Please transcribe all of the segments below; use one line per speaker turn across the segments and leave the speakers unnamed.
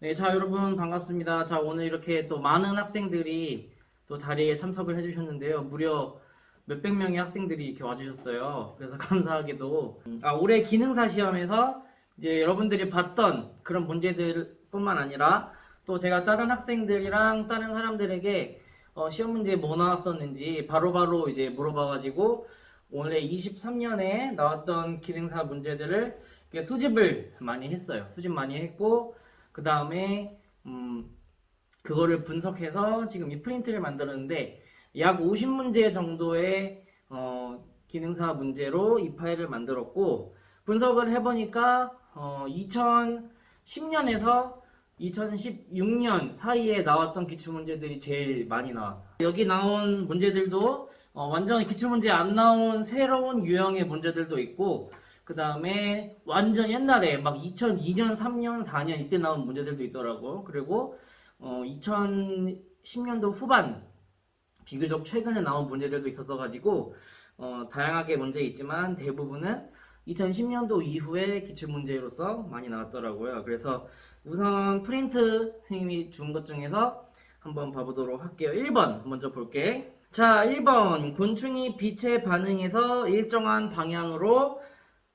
네, 자, 여러분 반갑습니다. 자, 오늘 이렇게 또 많은 학생들이 또 자리에 참석을 해주셨는데요. 무려 몇백 명의 학생들이 이렇게 와주셨어요. 그래서 감사하게도 올해 기능사 시험에서 이제 여러분들이 봤던 그런 문제들뿐만 아니라 또 제가 다른 학생들이랑 다른 사람들에게 시험 문제 뭐 나왔었는지 바로바로 이제 물어봐가지고 올해 23년에 나왔던 기능사 문제들을 이렇게 수집을 많이 했어요. 수집 많이 했고 그 다음에 그거를 분석해서 지금 이 프린트를 만들었는데 약 50문제 정도의 기능사 문제로 이 파일을 만들었고 분석을 해보니까 2010년에서 2016년 사이에 나왔던 기출문제들이 제일 많이 나왔어. 여기 나온 문제들도 완전히 기출문제 안 나온 새로운 유형의 문제들도 있고 그 다음에 완전 옛날에 막 2002년, 3년, 4년 이때 나온 문제들도 있더라고. 그리고 2010년도 후반 비교적 최근에 나온 문제들도 있었어가지고 다양하게 문제 있지만 대부분은 2010년도 이후에 기출문제로서 많이 나왔더라고요. 그래서 우선 프린트 선생님이 준 것 중에서 한번 봐보도록 할게요. 1번 먼저 볼게. 자, 1번 곤충이 빛에 반응해서 일정한 방향으로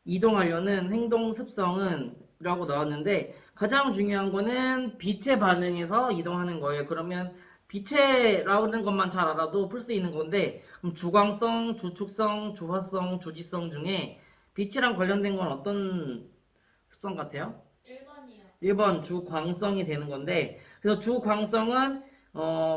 이동하려는 행동 습성은 라고 나왔는데 가장 중요한 거는 빛에 반응해서 이동하는 거예요. 그러면 빛에라는 것만 잘 알아도 풀 수 있는 건데 그럼 주광성, 주축성, 주화성, 주지성 중에 빛이랑 관련된 건 어떤 습성 같아요?
1번이요.
1번 주광성이 되는 건데 그래서 주광성은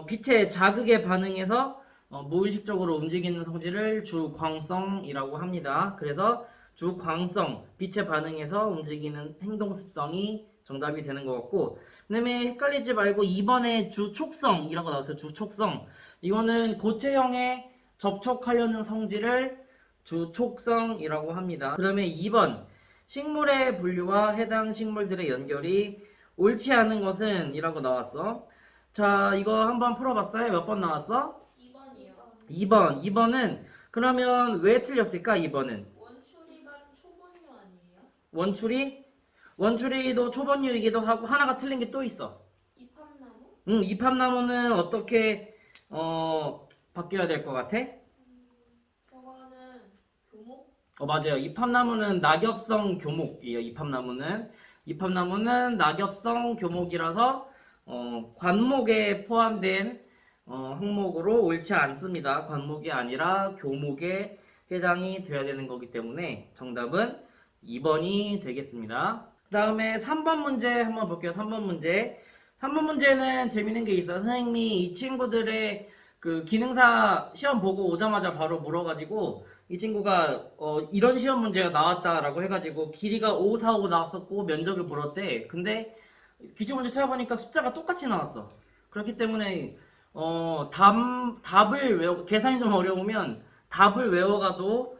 빛의 자극에 반응해서 무의식적으로 움직이는 성질을 주광성이라고 합니다. 그래서 주광성, 빛에 반응해서 움직이는 행동 습성이 정답이 되는 것 같고 그다음에 헷갈리지 말고 2번에 주촉성이라고 나왔어요. 주촉성. 이거는 고체형에 접촉하려는 성질을 주촉성이라고 합니다. 그 다음에 2번 식물의 분류와 해당 식물들의 연결이 옳지 않은 것은 이라고 나왔어. 자, 이거 한번 풀어봤어요? 몇 번 나왔어?
2번이요.
2번. 2번은 그러면 왜 틀렸을까? 2번은
원추리가 초본류 아니에요?
원추리? 원추리도 초본류이기도 하고 하나가 틀린 게 또 있어.
이팝나무?
이팝나무는 어떻게 바뀌어야 될 것 같아?
저거는 교목?
맞아요. 이팝나무는 낙엽성 교목이에요. 이팝나무는 낙엽성 교목이라서 관목에 포함된 항목으로 옳지 않습니다. 관목이 아니라 교목에 해당이 돼야 되는 거기 때문에 정답은 2번이 되겠습니다. 그 다음에 3번 문제 한번 볼게요. 3번 문제. 3번 문제는 재밌는 게 있어요. 선생님이 이 친구들의 그 기능사 시험 보고 오자마자 바로 물어가지고 이 친구가 이런 시험 문제가 나왔다라고 해가지고 길이가 5, 4, 5 나왔었고 면적을 물었대. 근데 기출문제 찾아보니까 숫자가 똑같이 나왔어. 그렇기 때문에 답을 계산이 좀 어려우면 답을 외워가도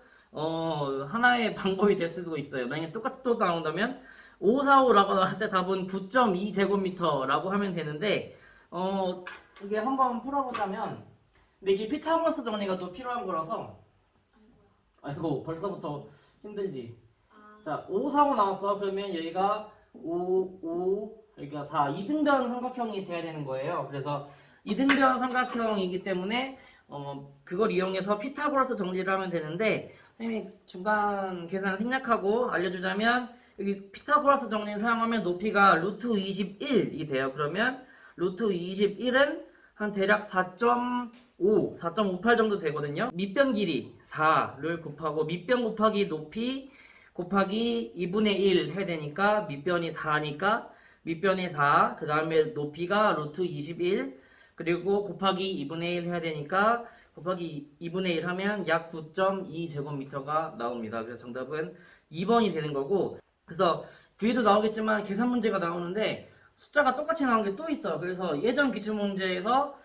하나의 방법이 될 수도 있어요. 만약에 똑같이 또 나온다면 545라고 나왔을 때 답은 9.2제곱미터라고 하면 되는데 이게 한번 풀어보자면 근데 이게 피타고라스 정리가 또 필요한 거라서 아이고 벌써부터 힘들지.
아,
자, 5, 4, 5 나왔어. 그러면 여기가 5, 여기가 4. 이등변 삼각형이 돼야 되는 거예요. 그래서 이등변 삼각형이기 때문에 그걸 이용해서 피타고라스 정리를 하면 되는데 선생님이 중간 계산 생략하고 알려주자면 여기 피타고라스 정리를 사용하면 높이가 루트 21이 돼요. 그러면 루트 21은 한 대략 4.5, 4.58 정도 되거든요. 밑변 길이 4를 곱하고 밑변 곱하기 높이 곱하기 2분의 1 해야 되니까 밑변이 4니까 밑변이 4, 그 다음에 높이가 루트 21, 그리고 곱하기 2분의 1 해야 되니까 곱하기 2분의 1 하면 약 9.2제곱미터가 나옵니다. 그래서 정답은 2번이 되는 거고 그래서 뒤에도 나오겠지만 계산 문제가 나오는데 숫자가 똑같이 나온 게 또 있어. 그래서 예전 기출 문제에서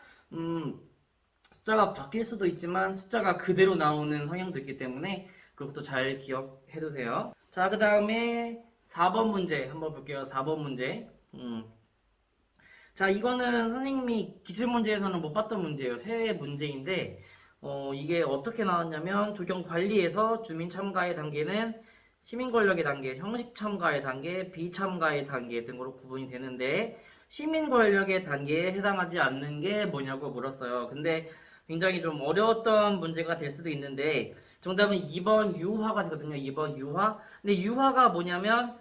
숫자가 바뀔 수도 있지만 숫자가 그대로 나오는 성향도 있기 때문에 그것도 잘 기억해 두세요. 자, 그 다음에 4번 문제 한번 볼게요. 4번 문제. 자, 이거는 선생님이 기출문제에서는 못 봤던 문제예요. 새 문제인데 이게 어떻게 나왔냐면 조경 관리에서 주민 참가의 단계는 시민 권력의 단계, 형식 참가의 단계, 비참가의 단계 등으로 구분이 되는데 시민 권력의 단계에 해당하지 않는 게 뭐냐고 물었어요. 근데 굉장히 좀 어려웠던 문제가 될 수도 있는데 정답은 2번 유화가 되거든요. 2번 유화. 근데 유화가 뭐냐면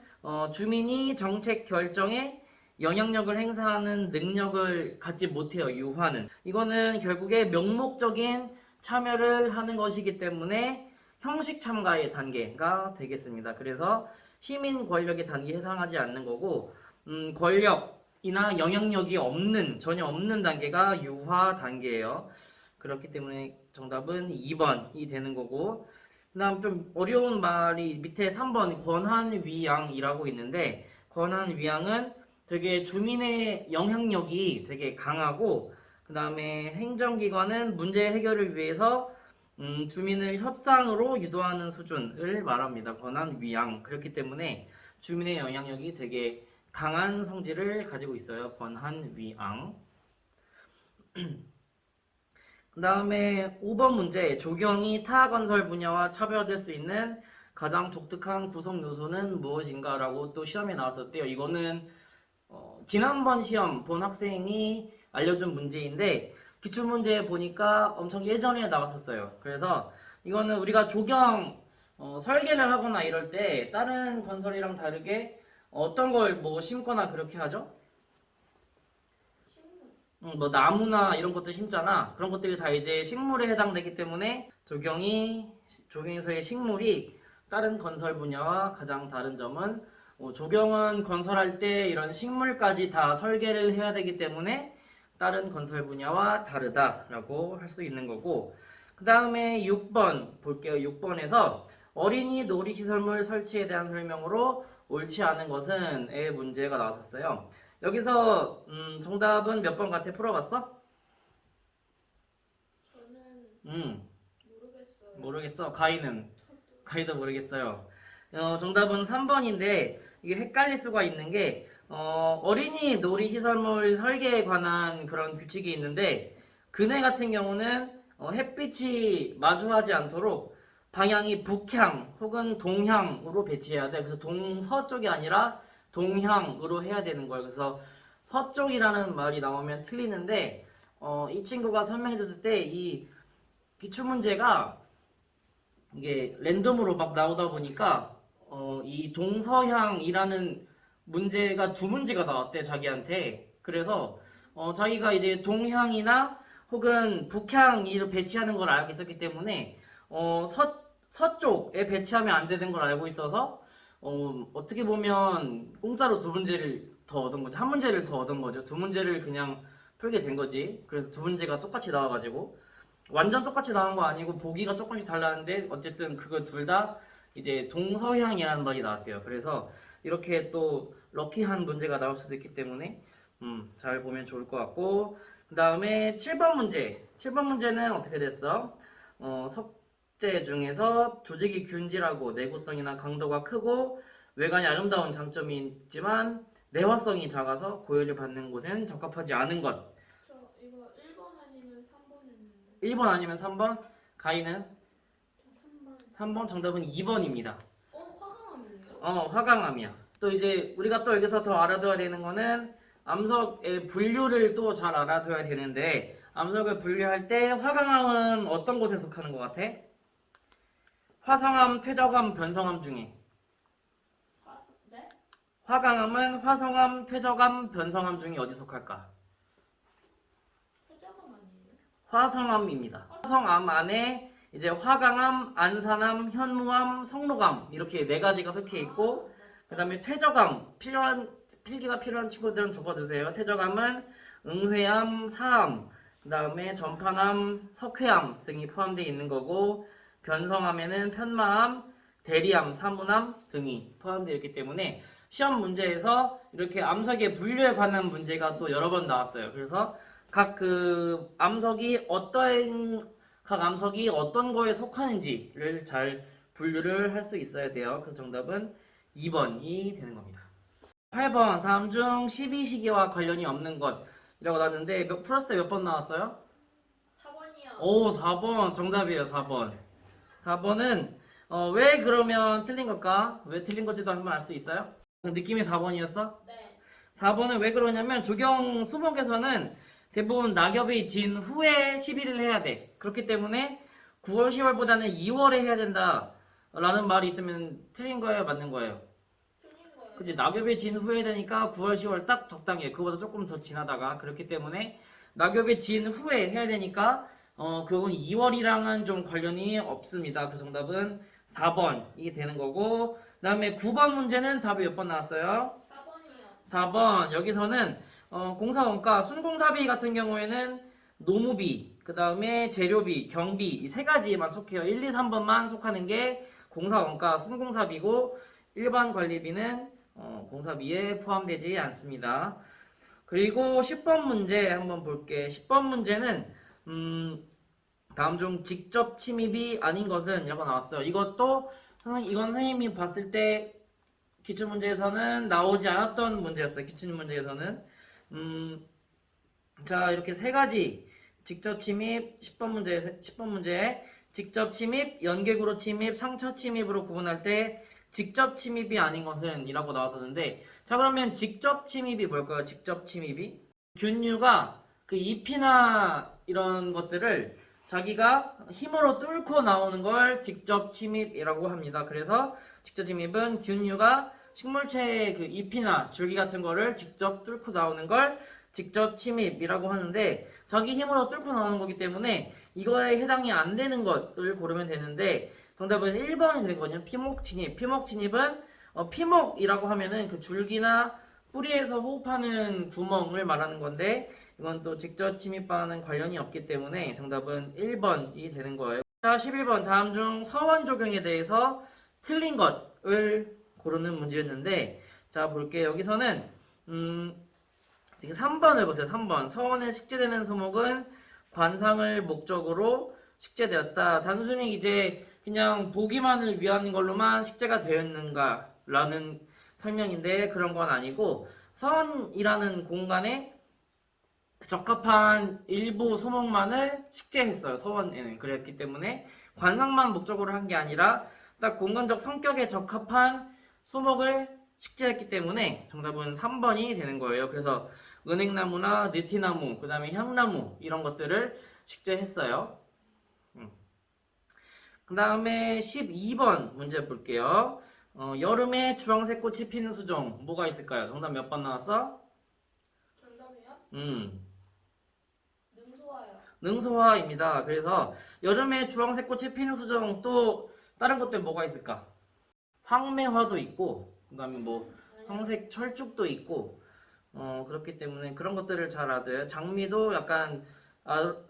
주민이 정책 결정에 영향력을 행사하는 능력을 갖지 못해요. 유화는. 이거는 결국에 명목적인 참여를 하는 것이기 때문에 형식 참가의 단계가 되겠습니다. 그래서 시민 권력의 단계에 해당하지 않는 거고 권력이나 영향력이 전혀 없는 단계가 유화 단계예요. 그렇기 때문에 정답은 2번이 되는 거고 그다음 좀 어려운 말이 밑에 3번 권한위양이라고 있는데 권한위양은 되게 주민의 영향력이 되게 강하고 그 다음에 행정기관은 문제 해결을 위해서 주민을 협상으로 유도하는 수준을 말합니다. 권한위양. 그렇기 때문에 주민의 영향력이 되게 강한 성질을 가지고 있어요. 권한위양. 그 다음에 5번 문제. 조경이 타 건설 분야와 차별될 수 있는 가장 독특한 구성 요소는 무엇인가? 라고 또 시험에 나왔었대요. 이거는 지난번 시험 본 학생이 알려준 문제인데 기출문제 보니까 엄청 예전에 나왔었어요. 그래서 이거는 우리가 조경 설계를 하거나 이럴 때 다른 건설이랑 다르게 어떤 걸 뭐 심거나 그렇게 하죠?
식물.
뭐 나무나 이런 것도 심잖아. 그런 것들이 다 이제 식물에 해당되기 때문에 조경에서의 식물이 다른 건설 분야와 가장 다른 점은 조경은 건설할 때 이런 식물까지 다 설계를 해야 되기 때문에 다른 건설 분야와 다르다라고 할 수 있는 거고 그 다음에 6번 볼게요. 6번에서 어린이 놀이시설물 설치에 대한 설명으로 옳지 않은 것은 의 문제가 나왔었어요. 여기서 정답은 몇 번 같아? 풀어봤어?
저는 모르겠어요.
모르겠어. 가이도 모르겠어요. 정답은 3번인데 이게 헷갈릴 수가 있는 게 어린이 놀이시설물 설계에 관한 그런 규칙이 있는데 그네 같은 경우는 햇빛이 마주하지 않도록 방향이 북향 혹은 동향으로 배치해야 돼. 그래서 동서쪽이 아니라 동향으로 해야 되는 거예요. 그래서 서쪽이라는 말이 나오면 틀리는데 이 친구가 설명해 줬을 때 이 기출문제가 이게 랜덤으로 막 나오다 보니까 이 동서향이라는 문제가 두 문제가 나왔대 자기한테. 그래서 자기가 이제 동향이나 혹은 북향을 배치하는 걸 알고 있었기 때문에 서쪽에 배치하면 안 되는 걸 알고 있어서 어떻게 보면 공짜로 두 문제를 더 얻은 거죠. 한 문제를 더 얻은 거죠. 두 문제를 그냥 풀게 된 거지. 그래서 두 문제가 똑같이 나와가지고 완전 똑같이 나온 거 아니고 보기가 조금씩 달랐는데 어쨌든 그거 둘 다 이제 동서향이라는 말이 나왔대요. 그래서 이렇게 또 럭키한 문제가 나올 수도 있기 때문에 잘 보면 좋을 것 같고 그 다음에 7번 문제. 7번 문제는 어떻게 됐어? 석재 중에서 조직이 균질하고 내구성이나 강도가 크고 외관이 아름다운 장점이 있지만 내화성이 작아서 고열을 받는 곳엔 적합하지 않은 것.
저 이거 1번 아니면 3번 했는데.
1번 아니면 3번? 가이는?
저 3번.
3번 정답은 2번입니다.
화강암이에요?
화강암이야. 또 이제 우리가 또 여기서 더 알아둬야 되는 거는 암석의 분류를 또 잘 알아둬야 되는데 암석을 분류할 때 화강암은 어떤 곳에 속하는 것 같아? 화성암, 퇴적암, 변성암 중에
네?
화강암은 화성암, 퇴적암, 변성암 중에 어디 속할까?
태자감 아니에요?
화성암입니다. 화성암 안에 이제 화강암, 안산암, 현무암, 성록암 이렇게 네 가지가 속해 있고 그 다음에 퇴적암 필기가 필요한 친구들은 적어두세요. 퇴적암은 응회암, 사암, 그 다음에 전파암, 석회암 등이 포함되어 있는 거고 변성암에는 편마암, 대리암, 사문암 등이 포함되어 있기 때문에 시험 문제에서 이렇게 암석의 분류에 관한 문제가 또 여러 번 나왔어요. 그래서 각 암석이 어떤 거에 속하는지를 잘 분류를 할 수 있어야 돼요. 그래서 정답은 2번이 되는 겁니다. 8번 다음 중 12시기와 관련이 없는 것이라고 나왔는데 풀었을 때 몇 번 나왔어요?
4번이요.
오 4번 정답이에요. 4번 4번은 왜 그러면 틀린 걸까? 왜 틀린 건지도 한번 알 수 있어요? 느낌이 4번이었어?
네.
4번은 왜 그러냐면 조경 수목에서는 대부분 낙엽이 진 후에 시비를 해야 돼. 그렇기 때문에 9월, 10월보다는 2월에 해야 된다. 라는 말이 있으면 틀린 거예요? 맞는 거예요?
틀린 거예요.
그치, 낙엽이 진 후에 되니까 9월, 10월 딱 적당해. 그거보다 조금 더 지나다가. 그렇기 때문에 낙엽이 진 후에 해야 되니까 그건 2월이랑은 좀 관련이 없습니다. 그 정답은 4번 이게 되는 거고, 그 다음에 9번 문제는 답이 몇 번 나왔어요?
4번이요.
4번 여기서는 공사원가 순공사비 같은 경우에는 노무비, 그 다음에 재료비, 경비 이 세 가지만 속해요. 1, 2, 3번만 속하는 게 공사원가 순공사비고, 일반 관리비는 공사비에 포함되지 않습니다. 그리고 10번 문제 한번 볼게. 10번 문제는 다음 중 직접 침입이 아닌 것은 이라고 나왔어요. 이것도 이건 선생님이 봤을 때 기출문제에서는 나오지 않았던 문제였어요. 기출문제에서는 자, 이렇게 세 가지 직접 침입 10번 문제 직접 침입, 연계구로 침입, 상처 침입으로 구분할 때 직접 침입이 아닌 것은 이라고 나왔었는데, 자, 그러면 직접 침입이 뭘까요? 직접 침입이 균류가 그 잎이나 이런 것들을 자기가 힘으로 뚫고 나오는 걸 직접 침입이라고 합니다. 그래서 직접 침입은 균류가 식물체의 그 잎이나 줄기 같은 거를 직접 뚫고 나오는 걸 직접 침입이라고 하는데, 자기 힘으로 뚫고 나오는 거기 때문에 이거에 해당이 안 되는 것을 고르면 되는데, 정답은 1번이 되거든요. 피목 침입. 피목 침입은 피목이라고 하면은 그 줄기나 뿌리에서 호흡하는 구멍을 말하는 건데, 이건 또 직접 침입과는 관련이 없기 때문에 정답은 1번이 되는 거예요. 자, 11번 다음 중 서원 적용에 대해서 틀린 것을 고르는 문제였는데, 자, 볼게요. 여기서는 3번을 보세요. 3번. 서원에 식재되는 소목은 관상을 목적으로 식재되었다. 단순히 이제 그냥 보기만을 위한 걸로만 식재가 되었는가 라는 설명인데, 그런 건 아니고 서원이라는 공간에 적합한 일부 소목만을 식재했어요. 서원에는. 그랬기 때문에 관상만 목적으로 한 게 아니라 딱 공간적 성격에 적합한 수목을 식재했기 때문에 정답은 3번이 되는 거예요. 그래서 은행나무나 느티나무, 그 다음에 향나무 이런 것들을 식재했어요. 그 다음에 12번 문제 볼게요. 여름에 주황색 꽃이 피는 수종 뭐가 있을까요? 정답 몇 번 나왔어?
정답이요? 능소화요.
능소화입니다. 그래서 여름에 주황색 꽃이 피는 수종, 또 다른 것들 뭐가 있을까? 황매화도 있고, 그 다음에 뭐 황색 철쭉도 있고, 그렇기 때문에 그런 것들을 잘 알아둬요. 장미도 약간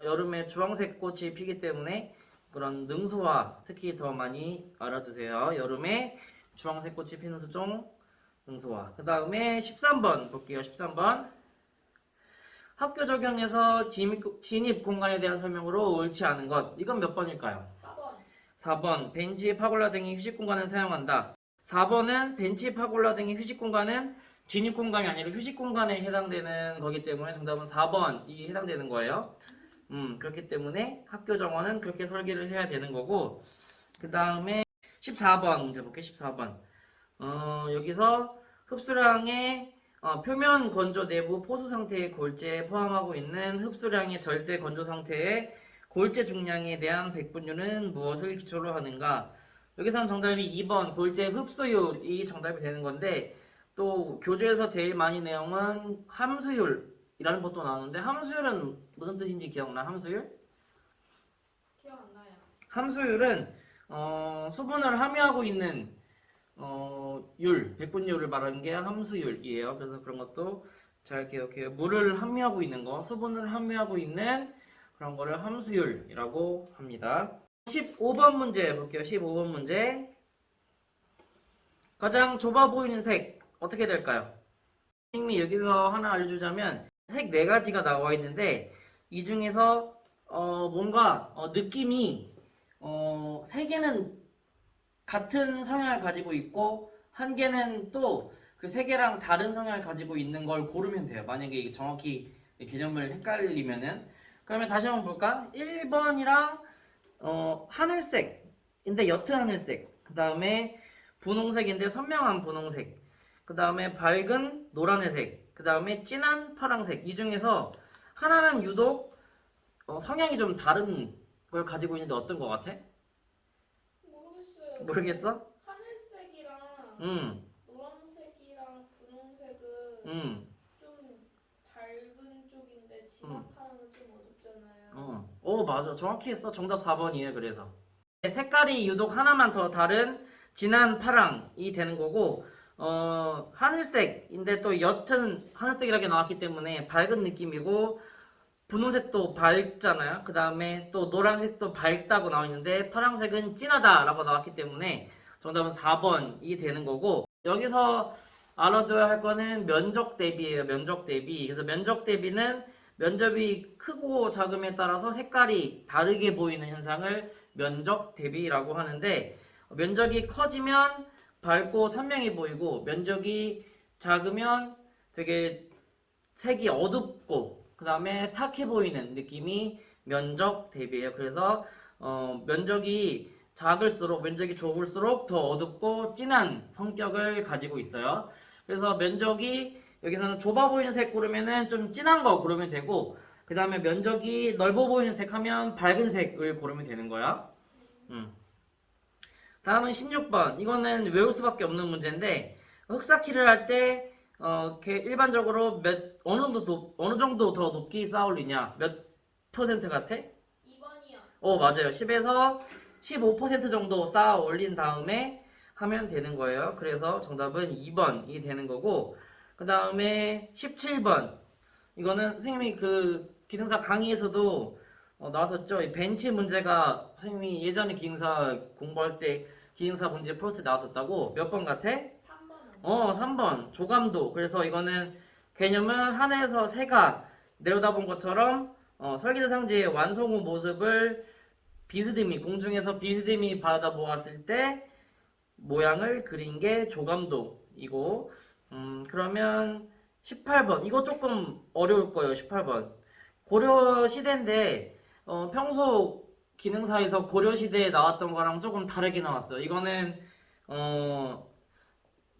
여름에 주황색 꽃이 피기 때문에 그런 능소화 특히 더 많이 알아두세요. 여름에 주황색 꽃이 피는 수종 능소화. 그 다음에 13번 볼게요. 13번 학교 적용에서 진입 공간에 대한 설명으로 옳지 않은 것. 이건 몇 번일까요?
4번.
4번 벤치, 파골라 등의 휴식 공간을 사용한다. 4번은 벤치, 파골라 등의 휴식 공간은 진입 공간이 아니라 휴식 공간에 해당되는 거기 때문에 정답은 4번이 해당되는 거예요. 그렇기 때문에 학교 정원은 그렇게 설계를 해야 되는 거고, 그 다음에 14번 문제 볼게요. 14번 여기서 흡수량의 표면 건조 내부 포수 상태의 골재에 포함하고 있는 흡수량의 절대 건조 상태의 골재 중량에 대한 백분율은 무엇을 기초로 하는가? 여기서는 정답이 2번 골재 흡수율이 정답이 되는 건데, 또 교재에서 제일 많이 내용은 함수율이라는 것도 나오는데, 함수율은 무슨 뜻인지 기억나? 함수율?
기억 안 나요.
함수율은 수분을 함유하고 있는 백분율을 말하는 게 함수율이에요. 그래서 그런 것도 잘 기억해요. 물을 함유하고 있는 거, 수분을 함유하고 있는 그런 거를 함수율이라고 합니다. 15번 문제 볼게요. 15번 문제. 가장 좁아 보이는 색 어떻게 될까요? 선생님이 여기서 하나 알려주자면 색 4가지가 나와 있는데, 이 중에서 뭔가 느낌이 3개는 같은 성향을 가지고 있고, 1개는 또 그 3개랑 다른 성향을 가지고 있는 걸 고르면 돼요. 만약에 이게 정확히 개념을 헷갈리면은. 그러면 다시 한번 볼까? 1번이랑 하늘색인데 옅은 하늘색, 그 다음에 분홍색인데 선명한 분홍색, 그 다음에 밝은 노란색, 그 다음에 진한 파란색. 이 중에서 하나는 유독 성향이 좀 다른 걸 가지고 있는데 어떤 것 같아?
모르겠어요.
모르겠어?
하늘색이랑
음,
노란색이랑 분홍색은
음,
좀 밝은 쪽인데 진한 파랑은 좀 어둡잖아요.
맞아. 정확히 했어. 정답 4번이에요. 그래서. 색깔이 유독 하나만 더 다른 진한 파랑이 되는 거고, 하늘색인데 또 옅은 하늘색이라게 나왔기 때문에 밝은 느낌이고, 분홍색도 밝잖아요. 그 다음에 또 노란색도 밝다고 나와 있는데, 파란색은 진하다라고 나왔기 때문에 정답은 4번이 되는 거고, 여기서 알아둬야 할 거는 면적 대비예요. 면적 대비. 그래서 면적 대비는 면적이 크고 작음에 따라서 색깔이 다르게 보이는 현상을 면적 대비라고 하는데, 면적이 커지면 밝고 선명해 보이고, 면적이 작으면 되게 색이 어둡고 그 다음에 탁해 보이는 느낌이 면적 대비예요. 그래서 면적이 작을수록 면적이 좁을수록 더 어둡고 진한 성격을 가지고 있어요. 그래서 면적이 여기서는 좁아 보이는 색 고르면은 좀 진한 거 고르면 되고, 그 다음에 면적이 넓어 보이는 색 하면 밝은 색을 고르면 되는 거야. 다음은 16번. 이거는 외울 수밖에 없는 문제인데, 흑사키를 할 때 일반적으로 어느 정도 더 높게 쌓아 올리냐? 몇 퍼센트 같아?
2번이요.
맞아요. 10에서 15% 정도 쌓아 올린 다음에 하면 되는 거예요. 그래서 정답은 2번이 되는 거고, 그 다음에 17번. 이거는 선생님이 그 기능사 강의에서도 나왔었죠. 이 벤치 문제가 선생님이 예전에 기능사 공부할 때 기능사 문제 풀을 때 나왔었다고. 몇 번 같아?
3번은.
3번. 조감도. 그래서 이거는 개념은 하늘에서 새가 내려다본 것처럼 설계 대상지의 완성 후 모습을 비스듬히 공중에서 비스듬히 바라보았을 때 모양을 그린 게 조감도이고, 그러면 18번. 이거 조금 어려울 거예요. 18번. 고려 시대인데 평소 기능사에서 고려 시대에 나왔던 거랑 조금 다르게 나왔어요. 이거는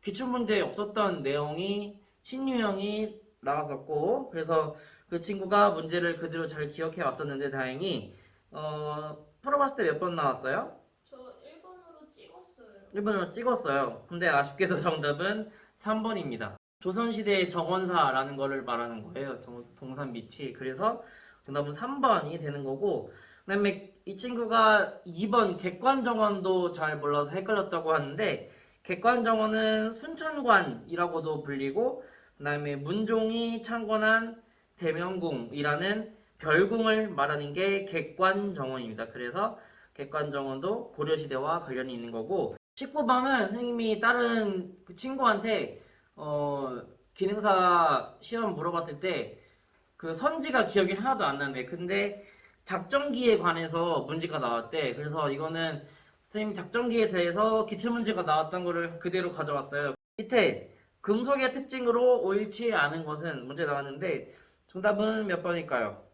기출문제에 없었던 내용이 신유형이 나왔었고, 그래서 그 친구가 문제를 그대로 잘 기억해 왔었는데 다행히 풀어봤을 때 몇 번 나왔어요?
저 1번으로 찍었어요.
1번으로 찍었어요. 근데 아쉽게도 정답은 3번입니다. 조선시대의 정원사라는 거를 말하는 거예요. 동산 밑이. 그래서 정답은 3번이 되는 거고, 그 다음에 이 친구가 2번 객관정원도 잘 몰라서 헷갈렸다고 하는데, 객관정원은 순천관이라고도 불리고, 그 다음에 문종이 창건한 대명궁이라는 별궁을 말하는 게 객관정원입니다. 그래서 객관정원도 고려시대와 관련이 있는 거고, 19번은 선생님이 다른 그 친구한테 기능사 시험 물어봤을 때 그 선지가 기억이 하나도 안 나는데, 근데 작전기에 관해서 문제가 나왔대. 그래서 이거는 선생님 작전기에 대해서 기출문제가 나왔던 거를 그대로 가져왔어요. 밑에 금속의 특징으로 옳지 않은 것은 문제 나왔는데 정답은 몇 번일까요?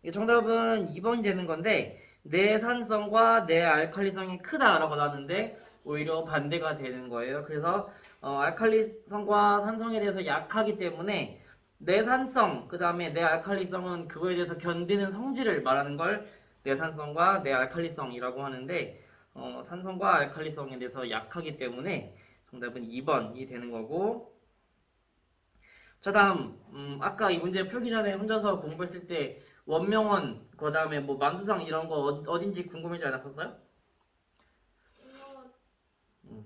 이 정답은 2번이 되는 건데, 내산성과 내알칼리성이 크다라고 나왔는데 오히려 반대가 되는 거예요. 그래서 알칼리성과 산성에 대해서 약하기 때문에 내산성, 그 다음에 내알칼리성은 그거에 대해서 견디는 성질을 말하는 걸 내산성과 내알칼리성이라고 하는데, 산성과 알칼리성에 대해서 약하기 때문에 정답은 2번이 되는 거고, 자, 다음 아까 이 문제 풀기 전에 혼자서 공부했을 때 원명원, 그 다음에 뭐 만수상 이런 거 어딘지 궁금하지 않았었어요?
이거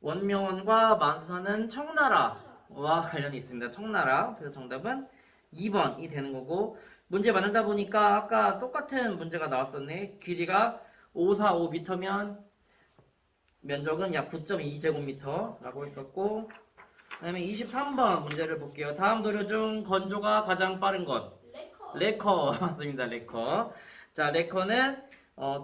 원명원과 만수사는 청나라와 관련이 있습니다. 청나라. 그래서 정답은 2번이 되는 거고, 문제 만들다 보니까 아까 똑같은 문제가 나왔었네. 길이가 545m면 면적은 약 9.2제곱미터라고 했었고, 그 다음에 23번 문제를 볼게요. 다음 도료 중 건조가 가장 빠른 것.
레커.
레커. 맞습니다. 레커. 자, 레커는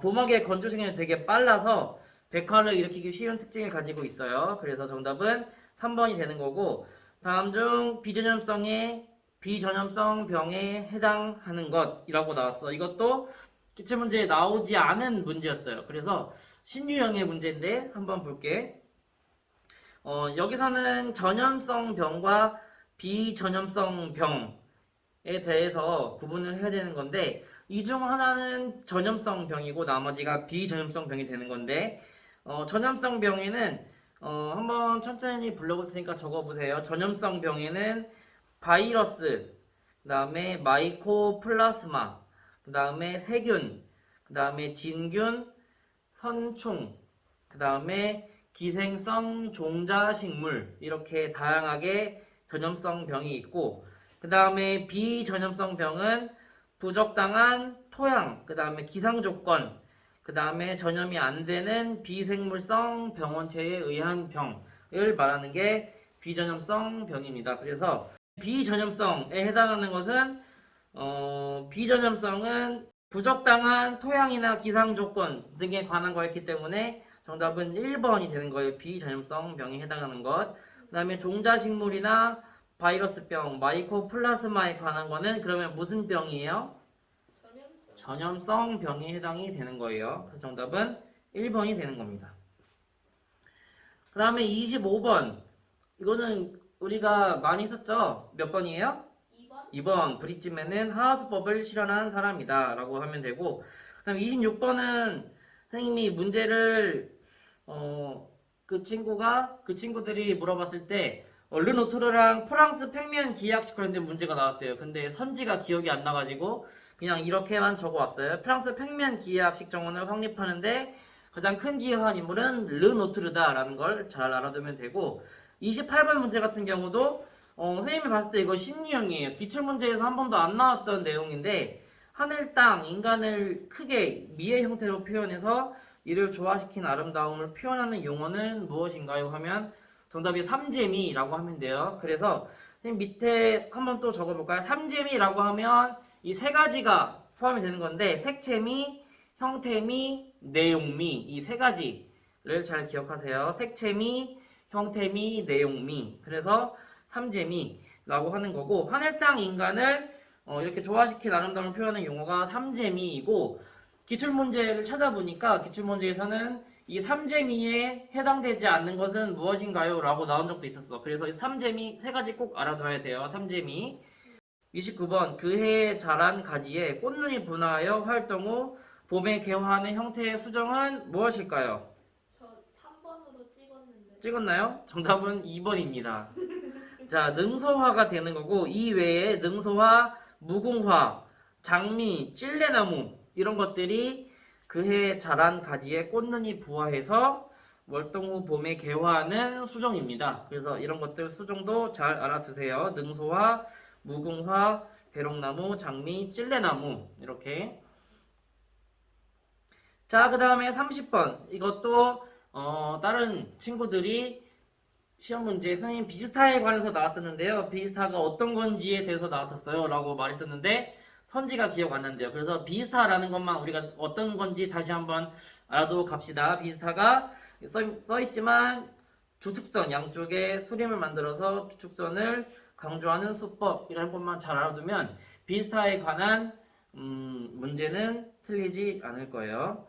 도막의 건조 시간이 되게 빨라서 백화를 일으키기 쉬운 특징을 가지고 있어요. 그래서 정답은 3번이 되는 거고, 다음 중 비전염성 병에 해당하는 것이라고 나왔어. 이것도 기출문제에 나오지 않은 문제였어요. 그래서 신유형의 문제인데 한번 볼게. 여기서는 전염성 병과 비전염성 병에 대해서 구분을 해야 되는 건데 이 중 하나는 전염성 병이고 나머지가 비전염성 병이 되는 건데 전염성 병에는 한번 천천히 불러볼 테니까 적어보세요. 전염성 병에는 바이러스, 그 다음에 마이코플라스마, 그 다음에 세균, 그 다음에 진균, 선충, 그 다음에 기생성 종자식물 이렇게 다양하게 전염성 병이 있고 그 다음에 비전염성 병은 부적당한 토양, 그 다음에 기상조건, 그 다음에 전염이 안 되는 비생물성 병원체에 의한 병을 말하는 게 비전염성 병입니다. 그래서 비전염성에 해당하는 것은 비전염성은 부적당한 토양이나 기상조건 등에 관한 거였기 때문에 정답은 1번이 되는 거예요. 비전염성 병에 해당하는 것. 그 다음에 종자식물이나 바이러스병, 마이코플라스마에 관한 거는 그러면 무슨 병이에요? 전염성 병에 해당이 되는 거예요. 그래서 정답은 1번이 되는 겁니다. 그 다음에 25번. 이거는 우리가 많이 썼죠? 몇 번이에요?
2번?
2번. 브릿지맨은 하하수법을 실현한 사람이다 라고 하면 되고 그 다음에 26번은 선생님이 문제를 그 친구들이 물어봤을 때 르노트르랑 프랑스 팽면 기하학식 관련된 문제가 나왔대요. 근데 선지가 기억이 안 나가지고 그냥 이렇게만 적어왔어요. 프랑스 팽면 기하학식 정원을 확립하는데 가장 큰 기여한 인물은 르노트르다라는 걸 잘 알아두면 되고 28번 문제 같은 경우도 선생님이 봤을 때 이거 신유형이에요. 기출문제에서 한 번도 안 나왔던 내용인데 하늘, 땅, 인간을 크게 미의 형태로 표현해서 이를 조화시킨 아름다움을 표현하는 용어는 무엇인가요? 하면 정답이 삼재미라고 하면 돼요. 그래서 선생님 밑에 한번 또 적어볼까요? 삼재미라고 하면 이 세 가지가 포함이 되는 건데 색채미, 형태미, 내용미 이 세 가지를 잘 기억하세요. 색채미, 형태미, 내용미 그래서 삼재미라고 하는 거고 하늘, 땅, 인간을 이렇게 조화시킨 아름다움을 표현하는 용어가 삼재미이고 기출문제를 찾아보니까 기출문제에서는 이 삼재미에 해당되지 않는 것은 무엇인가요? 라고 나온 적도 있었어. 그래서 이 삼재미 세 가지 꼭 알아둬야 돼요. 삼재미. 29번 그 해에 자란 가지에 꽃눈이 분화하여 활동 후 봄에 개화하는 형태의 수정은 무엇일까요?
저 3번으로 찍었는데.
찍었나요? 정답은 2번입니다. 자, 능소화가 되는 거고 이 외에 능소화, 무궁화, 장미, 찔레나무 이런 것들이 그해 자란 가지에 꽃눈이 부화해서 월동 후 봄에 개화하는 수종입니다. 그래서 이런 것들 수종도 잘 알아두세요. 능소화, 무궁화, 배롱나무, 장미, 찔레나무 이렇게. 자, 그 다음에 30번 이것도 다른 친구들이 시험 문제 선생님 비스타에 관해서 나왔었는데요. 비스타가 어떤 건지에 대해서 나왔었어요. 라고 말했었는데 선지가 기억 안 난대요. 그래서 비스타라는 것만 우리가 어떤 건지 다시 한번 알아두고 갑시다. 비스타가 써있지만 주축선 양쪽에 수림을 만들어서 주축선을 강조하는 수법이라는 것만 잘 알아두면 비스타에 관한 문제는 틀리지 않을 거예요.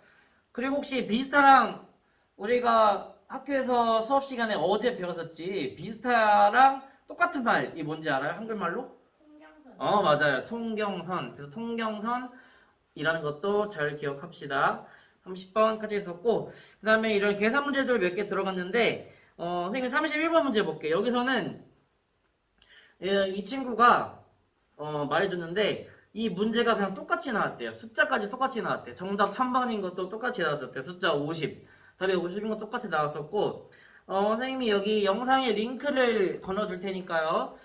그리고 혹시 비스타랑 우리가 학교에서 수업 시간에 어제 배웠었지 비스타랑 똑같은 말이 뭔지 알아요? 한글말로?
통경선.
맞아요. 통경선. 그래서 통경선이라는 것도 잘 기억합시다. 30번까지 했었고 그 다음에 이런 계산 문제들 몇 개 들어갔는데 선생님 31번 문제 볼게요. 여기서는 이 친구가 말해줬는데 이 문제가 그냥 똑같이 나왔대요. 숫자까지 똑같이 나왔대요. 정답 3번인 것도 똑같이 나왔었대요. 숫자 50. 답이 50인 거 똑같이 나왔었고 선생님이 여기 영상에 링크를 건너줄 테니까요.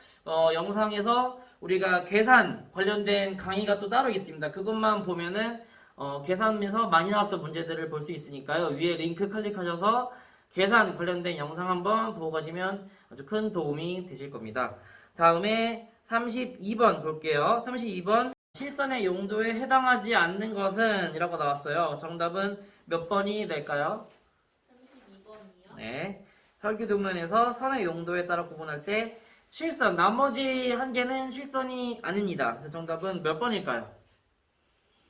영상에서 우리가 계산 관련된 강의가 또 따로 있습니다. 그것만 보면은 계산에서 많이 나왔던 문제들을 볼 수 있으니까요. 위에 링크 클릭하셔서 계산 관련된 영상 한번 보고 가시면 아주 큰 도움이 되실 겁니다. 다음에 32번 볼게요. 32번 실선의 용도에 해당하지 않는 것은 이라고 나왔어요. 정답은 몇 번이 될까요?
32번이요?
네. 설계도면에서 선의 용도에 따라 구분할 때 실선, 나머지 한 개는 실선이 아닙니다. 그래서 정답은 몇 번일까요?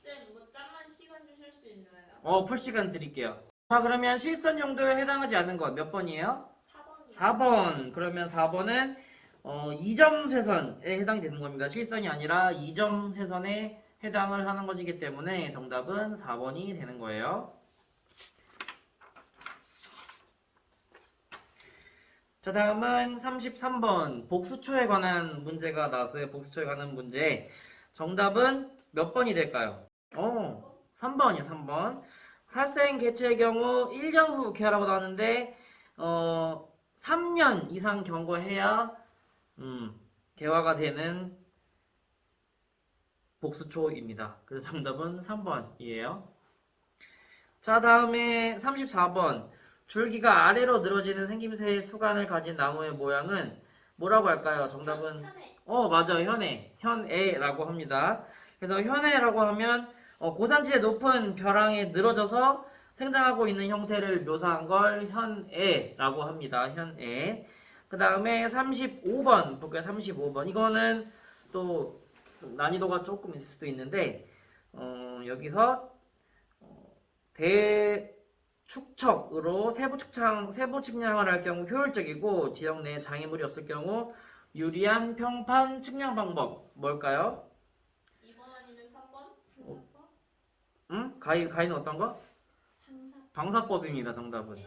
쌤, 이거 짬만 시간 주실 수 있나요?
풀 시간 드릴게요. 자, 그러면 실선 용도에 해당하지 않는 것 몇 번이에요?
4번이요.
4번. 그러면 4번은 2점 세선에 해당이 되는 겁니다. 실선이 아니라 2점 세선에 해당을 하는 것이기 때문에 정답은 4번이 되는 거예요. 자, 다음은 33번 복수초에 관한 문제가 나왔어요. 복수초에 관한 문제. 정답은 몇 번이 될까요? 3번이요, 3번. 살생 개체의 경우 1년 후 개화라고 나왔는데 3년 이상 경과해야 개화가 되는 복수초입니다. 그래서 정답은 3번이에요. 자, 다음에 34번. 줄기가 아래로 늘어지는 생김새의 수간을 가진 나무의 모양은 뭐라고 할까요? 정답은
현해.
맞아요. 현애라고 합니다. 그래서 현애라고 하면 고산지대 높은 벼랑에 늘어져서 생장하고 있는 형태를 묘사한 걸 현애라고 합니다. 현애. 그 다음에 35번 볼게요. 35번. 이거는 또 난이도가 조금 있을 수도 있는데 여기서 대축척으로 세부 측량을 할 경우 효율적이고 지역 내에 장애물이 없을 경우 유리한 평판 측량 방법 뭘까요?
2번 아니면 3번?
가위는 어떤 거? 방사법입니다. 정답은.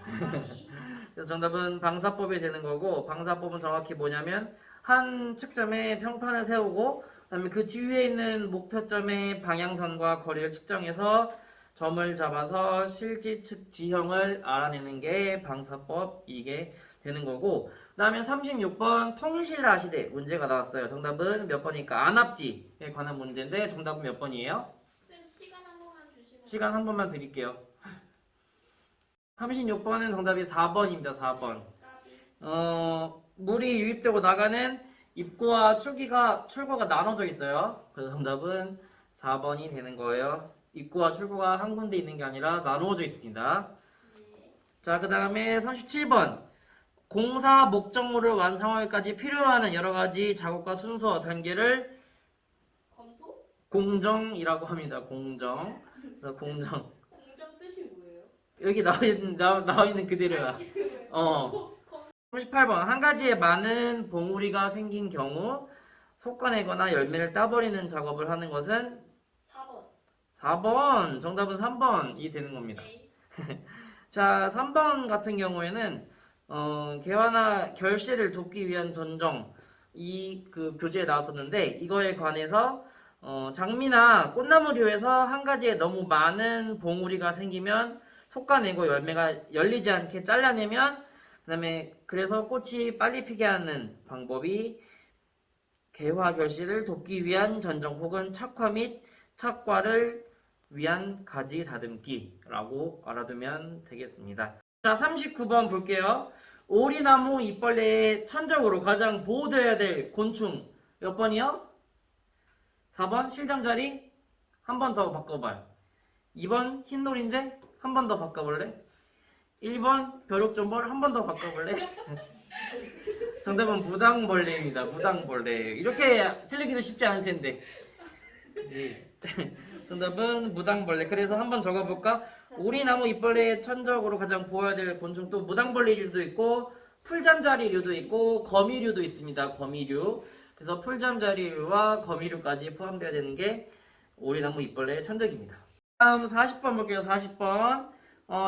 그래서 정답은 방사법이 되는 거고 방사법은 정확히 뭐냐면 한 측점에 평판을 세우고 그다음에 그 뒤에 있는 목표점의 방향선과 거리를 측정해서 점을 잡아서 실지 측 지형을 알아내는 게 방사법이게 되는 거고 그다음에 36번 통일신라 시대 문제가 나왔어요. 정답은 몇 번일까? 안압지에 관한 문제인데 정답은 몇 번이에요?
쌤 시간 한 번만 주시면.
시간 한 번만 드릴게요. 36번은 정답이 4번입니다. 4번. 물이 유입되고 나가는 입구와 출구가 나눠져 있어요. 그래서 정답은 4번이 되는 거예요. 입구와 출구가 한 군데 있는 게 아니라 나누어져 있습니다.
네.
자, 그 다음에 37번. 공사 목적물을 완성하기까지 필요한 여러 가지 작업과 순서 단계를
검토?
공정이라고 합니다. 공정. 그래서 공정.
공정 뜻이 뭐예요?
여기 나와 있는 그대로야. 38번. 한 가지에 많은 봉우리가 생긴 경우 솎아내거나 열매를 따버리는 작업을 하는 것은
4번.
4번. 정답은 3번이 되는 겁니다.
네.
자, 3번 같은 경우에는 개화나 결실을 돕기 위한 전정 그 교재에 나왔었는데 이거에 관해서 장미나 꽃나무류에서 한 가지에 너무 많은 봉우리가 생기면 솎아내고 열매가 열리지 않게 잘라내면 그다음에 그래서 꽃이 빨리 피게 하는 방법이 개화 결실을 돕기 위한 전정 혹은 착화 및 착과를 위한 가지 다듬기라고 알아두면 되겠습니다. 자, 39번 볼게요. 오리나무 잎벌레의 천적으로 가장 보호되어야 될 곤충 몇 번이요? 4번 실장자리 한 번 더 바꿔봐요. 2번 흰노린재 한 번 더 바꿔볼래? 1번 벼룩존벌 한 번 더 바꿔볼래? 정답은 무당벌레입니다. 무당벌레. 이렇게 틀리기도 쉽지 않을 텐데. 네. 정답은 무당벌레. 그래서 한번 적어볼까? 오리나무 잎벌레의 천적으로 가장 보호해야 될 곤충 또 무당벌레류도 있고 풀잠자리류도 있고 거미류도 있습니다. 거미류. 그래서 풀잠자리류와 거미류까지 포함되어야 되는 게 오리나무 잎벌레의 천적입니다. 다음 40번 볼게요. 40번.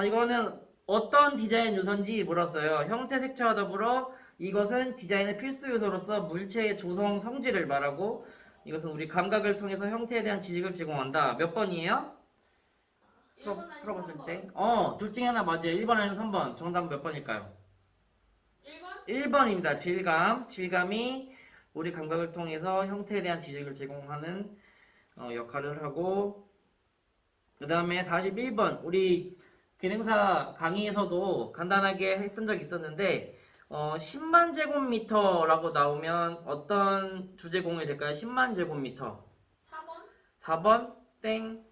이거는 어떤 디자인 요소인지 물었어요. 형태 색채와 더불어 이것은 디자인의 필수 요소로서 물체의 조성 성질을 말하고 이것은 우리 감각을 통해서 형태에 대한 지식을 제공한다. 몇 번이에요?
1번 아니면
풀어봤을
3번.
때? 둘 중에 하나 맞아요. 1번 아니면 3번. 정답은 몇 번일까요?
1번?
1번입니다. 질감이 우리 감각을 통해서 형태에 대한 지식을 제공하는 역할을 하고 그 다음에 41번 우리 기능사 강의에서도 간단하게 했던 적이 있었는데 10만 제곱미터라고 나오면 어떤 주제 공유이 될까요? 10만 제곱미터
4번?
4번 땡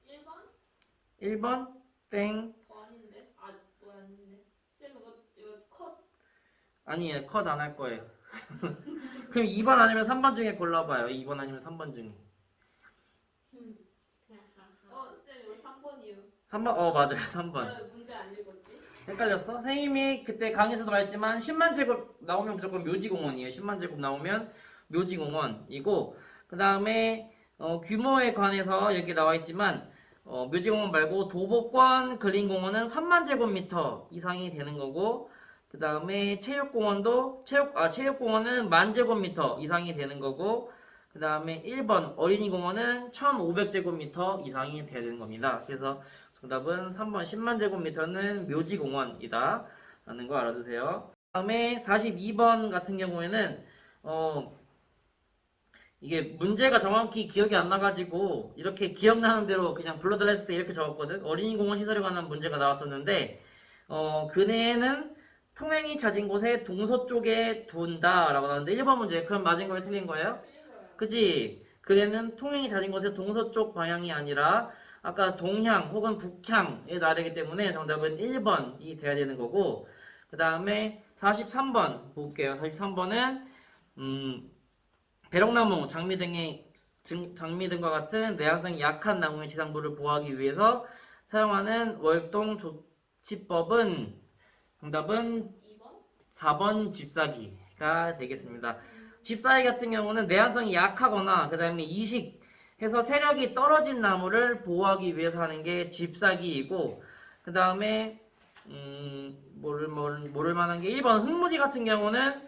1번?
1번 땡
아닌데? 또 아닌데? 쌤 이거 컷.
아니에요. 컷 안 할 거예요. 그럼 2번 아니면 3번 중에 골라봐요. 2번 아니면 3번 중에
쌤 이거 3번이요.
3번 맞아요. 3번.
왜 문제 안 읽었지?
헷갈렸어? 선생님이 그때 강의에서도 말했지만 10만 제곱 나오면 무조건 묘지공원이에요. 10만 제곱 나오면 묘지공원이고 그 다음에 규모에 관해서 여기 나와 있지만 묘지공원 말고 도보권 근린공원은 3만 제곱미터 이상이 되는 거고 그 다음에 체육공원도 체육공원은 1만 제곱미터 이상이 되는 거고 그 다음에 1번 어린이공원은 1500제곱미터 이상이 되는 겁니다. 그래서 정답은 3번 10만 제곱미터는 묘지공원이다 라는 거 알아두세요. 그 다음에 42번 같은 경우에는 이게 문제가 정확히 기억이 안 나가지고 이렇게 기억나는 대로 그냥 불러달라 했을 때 이렇게 적었거든. 어린이공원 시설에 관한 문제가 나왔었는데 그네는 통행이 잦은 곳에 동서쪽에 돈다 라고 나왔는데 1번 문제 그럼 맞은 거예요 틀린 거예요?
틀린 거예요.
그치? 그네는 통행이 잦은 곳에 동서쪽 방향이 아니라 아까 동향 혹은 북향에 나야 되기 때문에 정답은 1번이 돼야 되는 거고 그 다음에 43번 볼게요. 43번은 배롱나무, 장미 등과 같은 내한성이 약한 나무의 지상부를 보호하기 위해서 사용하는 월동 조치법은 정답은
2번?
4번 집사기가 되겠습니다. 집사기 같은 경우는 내한성이 약하거나 그 다음에 이식해서 세력이 떨어진 나무를 보호하기 위해서 하는 게 집사기이고 그 다음에 모를 만한 게 1번 흙무지 같은 경우는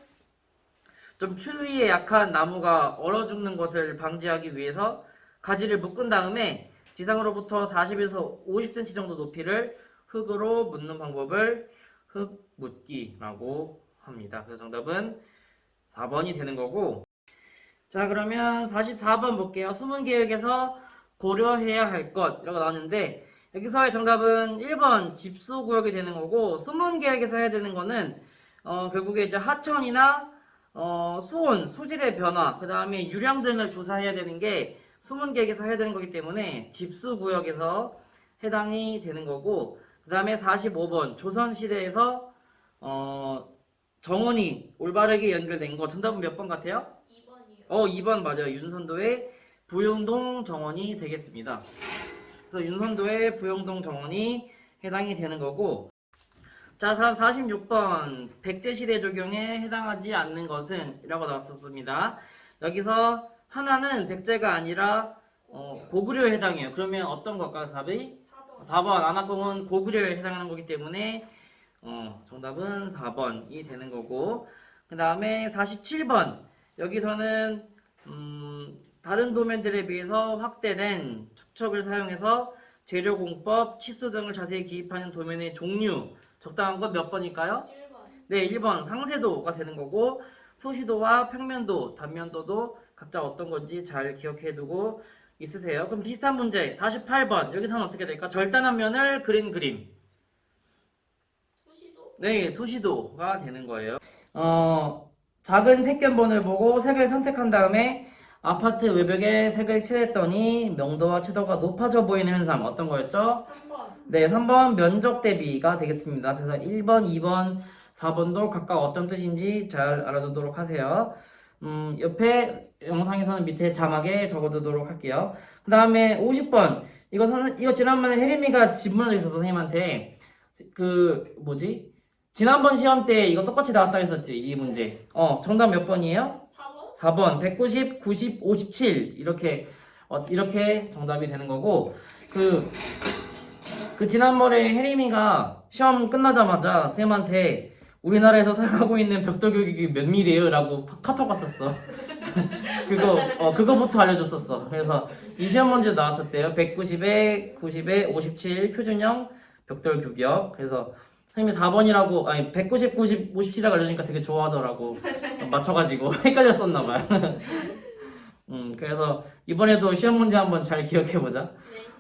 좀 추위에 약한 나무가 얼어 죽는 것을 방지하기 위해서 가지를 묶은 다음에 지상으로부터 40에서 50cm 정도 높이를 흙으로 묻는 방법을 흙묻기라고 합니다. 그래서 정답은 4번이 되는 거고 자 그러면 44번 볼게요. 수문계획에서 고려해야 할 것 이라고 나왔는데 여기서의 정답은 1번 집수구역이 되는 거고 수문계획에서 해야 되는 거는 결국에 이제 하천이나 수온, 수질의 변화, 그 다음에 유량 등을 조사해야 되는 게 수문계획에서 해야 되는 거기 때문에 집수구역에서 해당이 되는 거고 그 다음에 45번 조선시대에서 정원이 올바르게 연결된 거 정답은 몇 번 같아요?
2번이요.
2번 맞아요. 윤선도의 부용동 정원이 되겠습니다. 그래서 윤선도의 부용동 정원이 해당이 되는 거고 자 다음 46번 백제시대 적용에 해당하지 않는 것은 이라고 나왔었습니다. 여기서 하나는 백제가 아니라 고구려에 해당해요. 그러면 어떤 것일까요? 답이?
4번.
4번 안압공은 고구려에 해당하는 거기 때문에 정답은 4번이 되는 거고 그 다음에 47번 여기서는 다른 도면들에 비해서 확대된 축척을 사용해서 재료공법, 치수 등을 자세히 기입하는 도면의 종류 적당한 건 몇 번일까요?
1번.
네 1번 상세도가 되는 거고 소시도와 평면도, 단면도도 각자 어떤 건지 잘 기억해 두고 있으세요. 그럼 비슷한 문제 48번 여기서는 어떻게 될까? 절단한 면을 그린 그림
수시도?
네, 투시도가 되는 거예요. 작은 색견본을 보고 색을 선택한 다음에 아파트 외벽에 색을 칠했더니 명도와 채도가 높아져 보이는 현상 어떤 거였죠?
3번.
네, 3번 면적 대비가 되겠습니다. 그래서 1번, 2번, 4번도 각각 어떤 뜻인지 잘 알아두도록 하세요. 옆에 영상에서는 밑에 자막에 적어두도록 할게요. 그 다음에 50번 이거 지난번에 혜림이가 질문을 있어서 선생님한테 지난번 시험 때 이거 똑같이 나왔다 했었지, 이 문제. 정답 몇 번이에요?
4번?
4번, 190, 90, 57. 이렇게 정답이 되는 거고, 지난번에 혜림이가 시험 끝나자마자 쌤한테 우리나라에서 사용하고 있는 벽돌 교육이 몇 밀이에요? 라고 카톡 왔었어. 그거부터 알려줬었어. 그래서 이 시험 문제 나왔었대요. 190에, 90에, 57 표준형 벽돌 규격. 그래서 선생님이 4번이라고, 아니, 190, 90, 57이라고 알려주니까 되게 좋아하더라고. 맞춰가지고. 헷갈렸었나봐요. 그래서 이번에도 시험 문제 한번 잘 기억해보자.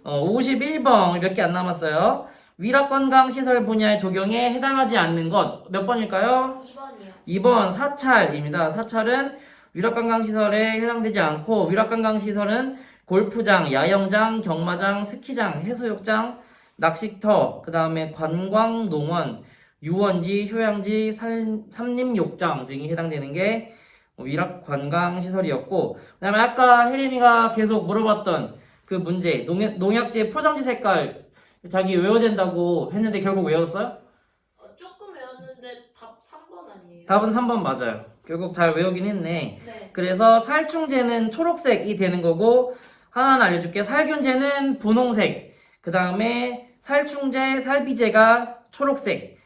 네.
51번 몇 개 안 남았어요. 위락관광시설 분야의 적용에 해당하지 않는 것. 몇 번일까요?
2번이요.
2번 사찰입니다. 사찰은 위락관광시설에 해당되지 않고 위락관광시설은 골프장, 야영장, 경마장, 스키장, 해수욕장, 낚시터, 그 다음에 관광농원, 유원지, 휴양지, 삼림욕장 등이 해당되는 게 위락관광시설이었고 그 다음에 아까 혜림이가 계속 물어봤던 그 문제 농약제 포장지 색깔 자기 외워야 된다고 했는데 결국 외웠어요?
조금 외웠는데 답 3번 아니에요?
답은 3번 맞아요. 결국 잘 외우긴 했네.
네.
그래서 살충제는 초록색이 되는 거고, 하나는 알려줄게. 살균제는 분홍색. 그 다음에 살충제, 살비제가 초록색.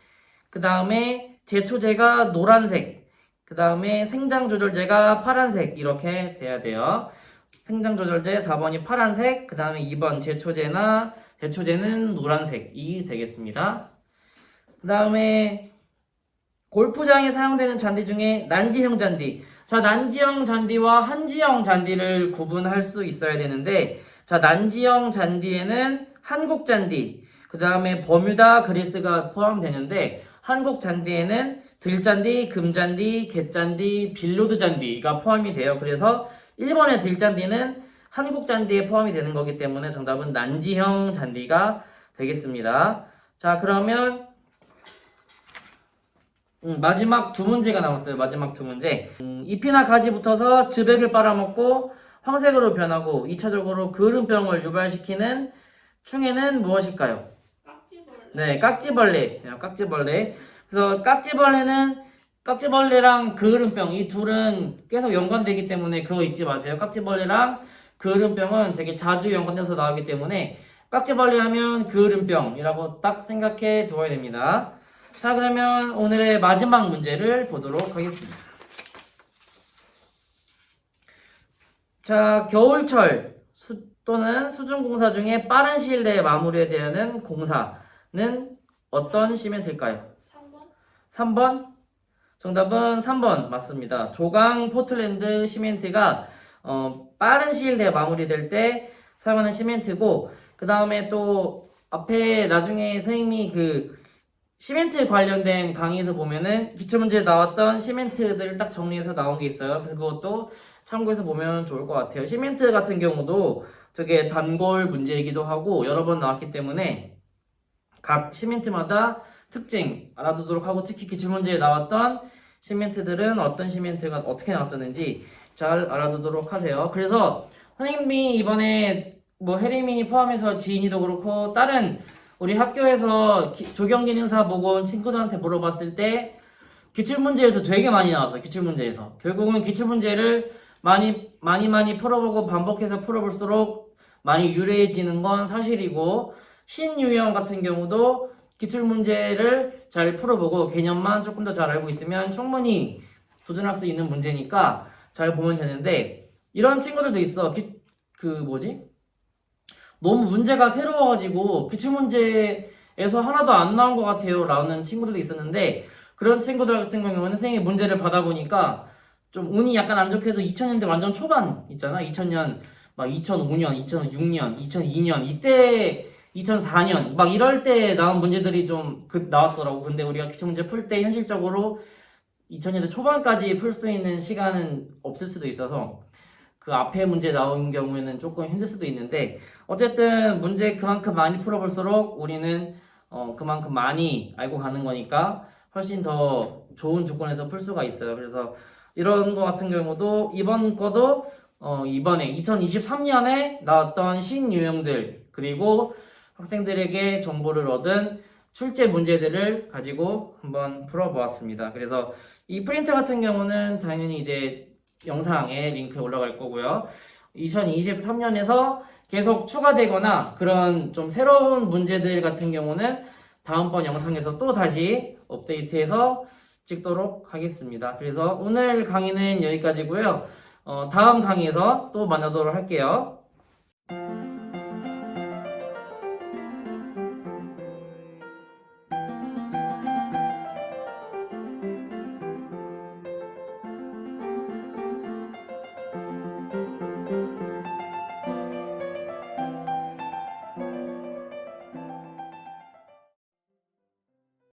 그 다음에 제초제가 노란색. 그 다음에 생장조절제가 파란색. 이렇게 돼야 돼요. 생장조절제 4번이 파란색. 그 다음에 2번 제초제는 노란색이 되겠습니다. 그 다음에 골프장에 사용되는 잔디 중에 난지형 잔디. 자, 난지형 잔디와 한지형 잔디를 구분할 수 있어야 되는데, 자, 난지형 잔디에는 한국 잔디, 그 다음에 버뮤다 그리스가 포함되는데, 한국 잔디에는 들잔디, 금잔디, 갯잔디, 빌로드 잔디가 포함이 돼요. 그래서 1번의 들잔디는 한국 잔디에 포함이 되는 거기 때문에 정답은 난지형 잔디가 되겠습니다. 자, 그러면 마지막 두 문제가 남았어요. 마지막 두 문제. 잎이나 가지 붙어서 즙액을 빨아먹고 황색으로 변하고 2차적으로 그을음병을 유발시키는 충해는 무엇일까요?
깍지벌레.
네, 깍지벌레. 깍지벌레. 그래서 깍지벌레랑 그을음병 이 둘은 계속 연관되기 때문에 그거 잊지 마세요. 깍지벌레랑 그을음병은 되게 자주 연관돼서 나오기 때문에 깍지벌레 하면 그을음병이라고 딱 생각해 두어야 됩니다. 자, 그러면 오늘의 마지막 문제를 보도록 하겠습니다. 자, 겨울철 또는 수중공사 중에 빠른 시일 내에 마무리해야 하는 공사는 어떤 시멘트일까요?
3번?
3번? 정답은 3번 맞습니다. 조강 포틀랜드 시멘트가 빠른 시일 내에 마무리될 때 사용하는 시멘트고, 그 다음에 또 앞에 나중에 선생님이 그 시멘트 관련된 강의에서 보면은 기출문제에 나왔던 시멘트들을 딱 정리해서 나온 게 있어요. 그래서 그것도 참고해서 보면 좋을 것 같아요. 시멘트 같은 경우도 되게 단골 문제이기도 하고 여러 번 나왔기 때문에 각 시멘트마다 특징 알아두도록 하고, 특히 기출문제에 나왔던 시멘트들은 어떤 시멘트가 어떻게 나왔었는지 잘 알아두도록 하세요. 그래서 선생님이 이번에 뭐 혜림이 포함해서 지인이도 그렇고 다른 우리 학교에서 조경기능사 보고 온 친구들한테 물어봤을 때 기출문제에서 되게 많이 나왔어요. 기출문제에서. 결국은 기출문제를 많이 풀어보고 반복해서 풀어볼수록 많이 유리해지는 건 사실이고, 신유형 같은 경우도 기출문제를 잘 풀어보고 개념만 조금 더 잘 알고 있으면 충분히 도전할 수 있는 문제니까 잘 보면 되는데, 이런 친구들도 있어. 너무 문제가 새로워가지고 기출문제에서 하나도 안 나온 것 같아요 라는 친구들도 있었는데, 그런 친구들 같은 경우는 선생님이 문제를 받아보니까 좀 운이 약간 안 좋게도 2000년대 완전 초반 있잖아. 2000년, 막 2005년, 2006년, 2002년 이때 2004년 막 이럴 때 나온 문제들이 좀 나왔더라고. 근데 우리가 기출문제 풀 때 현실적으로 2000년대 초반까지 풀 수 있는 시간은 없을 수도 있어서 그 앞에 문제 나온 경우에는 조금 힘들 수도 있는데, 어쨌든 문제 그만큼 많이 풀어볼수록 우리는 그만큼 많이 알고 가는 거니까 훨씬 더 좋은 조건에서 풀 수가 있어요. 그래서 이런 거 같은 경우도 이번 거도 이번에 2023년에 나왔던 신유형들 그리고 학생들에게 정보를 얻은 출제 문제들을 가지고 한번 풀어보았습니다. 그래서 이 프린트 같은 경우는 당연히 이제 영상에 링크 올라갈 거고요. 2023년에서 계속 추가되거나 그런 좀 새로운 문제들 같은 경우는 다음번 영상에서 또 다시 업데이트해서 찍도록 하겠습니다. 그래서 오늘 강의는 여기까지고요. 다음 강의에서 또 만나도록 할게요.